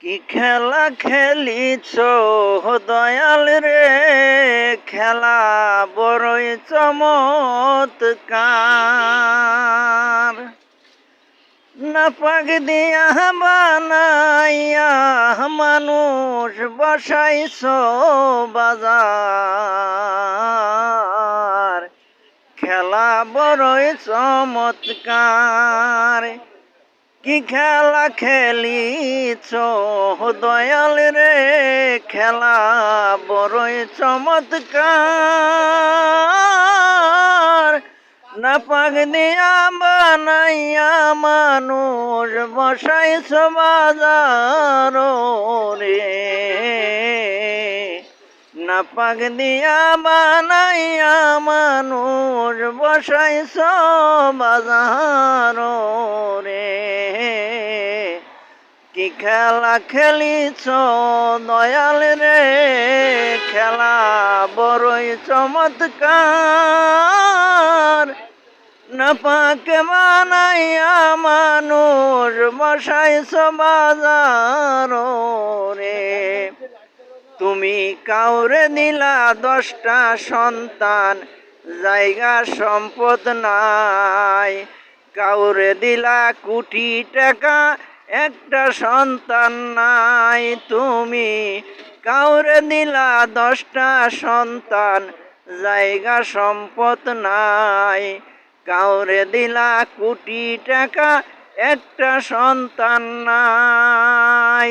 কি খেলা খেলিছ দয়াল রে, খেলা বড়ই চমৎকার। নাপাক দিয়া বানাইয়া মানুষ বসাইছ বাজার, খেলা বড়ই চমৎকার। কি খেলা খেলিছ দয়াল রে, খেলা বড়ই চমৎকার। নাপাক দিয়া বানাইয়া মানুষ বসাইছ বাজার রে, নাপাক দিয়া বানাইয়া মানুষ বসাইছ বাজার রে। কি খেলা খেলিছ দয়াল রে, খেলা বড়ই চমৎকার। নাপাক বানাইয়া মানুষ বসাইছ বাজার রে। তুমি কাউরে দিলা 10টা সন্তান, জায়গা সম্পদ নাই। কাউরে দিলা কোটি টাকা, একটা সন্তান নাই। তুমি কাউরে দিলা 10টা সন্তান, জায়গা সম্পদ নাই। কাউরে দিলা কোটি টাকা, একটা সন্তান নাই।